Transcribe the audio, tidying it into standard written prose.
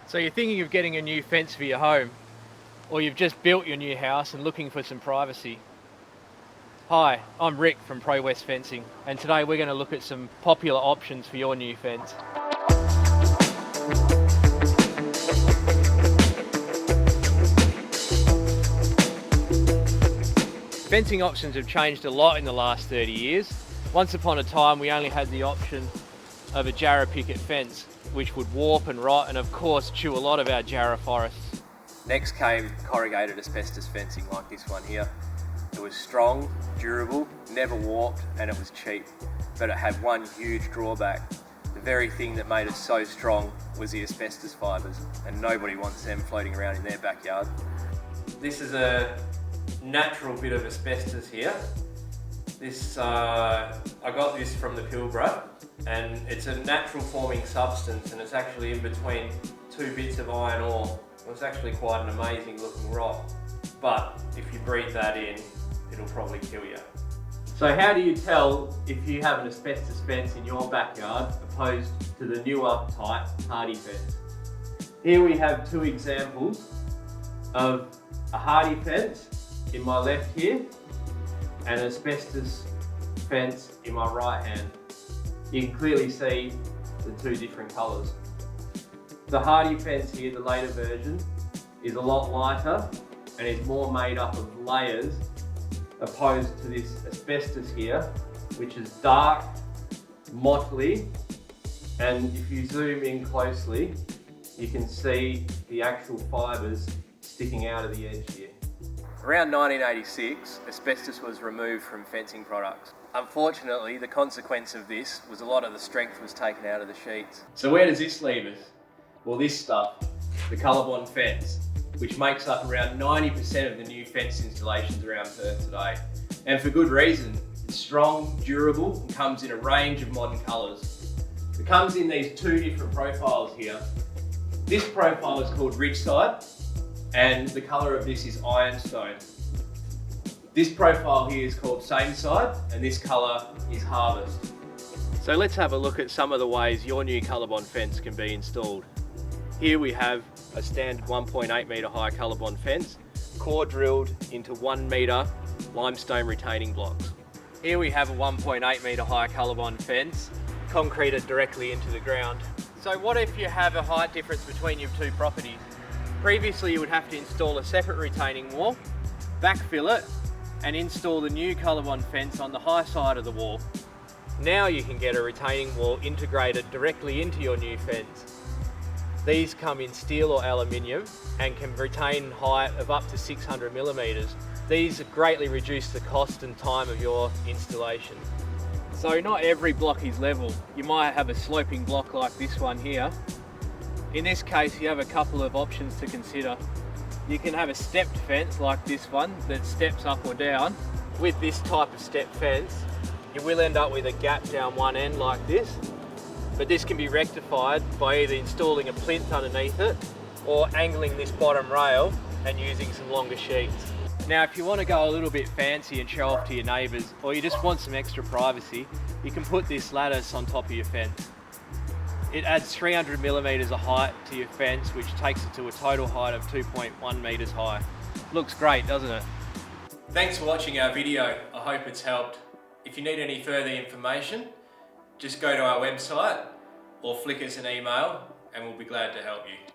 So you're thinking of getting a new fence for your home, or you've just built your new house and looking for some privacy. Hi, I'm Rick from Prowest Fencing, and today we're going to look at some popular options for your new fence. Fencing options have changed a lot in the last 30 years. Once upon a time we only had the option of a jarrah picket fence, which would warp and rot and of course chew a lot of our jarrah forests. Next came corrugated asbestos fencing like this one here. It was strong, durable, never warped, and it was cheap. But it had one huge drawback. The very thing that made it so strong was the asbestos fibres, and nobody wants them floating around in their backyard. This is a natural bit of asbestos here. I got this from the Pilbara, and it's a natural forming substance, and it's actually in between two bits of iron ore. It's actually quite an amazing looking rock, but if you breathe that in, it'll probably kill you. So how do you tell if you have an asbestos fence in your backyard opposed to the newer type hardy fence? Here we have two examples of a hardy fence in my left here and an asbestos fence in my right hand. You can clearly see the two different colours. The hardy fence here, the later version, is a lot lighter and is more made up of layers opposed to this asbestos here, which is dark, mottly, and if you zoom in closely, you can see the actual fibres sticking out of the edge here. Around 1986, asbestos was removed from fencing products. Unfortunately, the consequence of this was a lot of the strength was taken out of the sheets. So where does this leave us? Well, this stuff, the Colorbond fence, which makes up around 90% of the new fence installations around Perth today. And for good reason. It's strong, durable, and comes in a range of modern colours. It comes in these two different profiles here. This profile is called Ridgeside, and the colour of this is Ironstone. This profile here is called Same Side, and this colour is Harvest. So let's have a look at some of the ways your new Colorbond fence can be installed. Here we have a standard 1.8 metre high Colorbond fence, core drilled into 1 metre limestone retaining blocks. Here we have a 1.8 metre high Colorbond fence, concreted directly into the ground. So what if you have a height difference between your two properties? Previously you would have to install a separate retaining wall, backfill it, and install the new Colorbond fence on the high side of the wall. Now you can get a retaining wall integrated directly into your new fence. These come in steel or aluminium and can retain height of up to 600 millimetres. These greatly reduce the cost and time of your installation. So not every block is level. You might have a sloping block like this one here. In this case, you have a couple of options to consider. You can have a stepped fence like this one that steps up or down. With this type of stepped fence, you will end up with a gap down one end like this, but this can be rectified by either installing a plinth underneath it or angling this bottom rail and using some longer sheets. Now, if you want to go a little bit fancy and show off to your neighbours, or you just want some extra privacy, you can put this lattice on top of your fence. It adds 300 millimetres of height to your fence, which takes it to a total height of 2.1 metres high. Looks great, doesn't it? Thanks for watching our video. I hope it's helped. If you need any further information, just go to our website or flick us an email and we'll be glad to help you.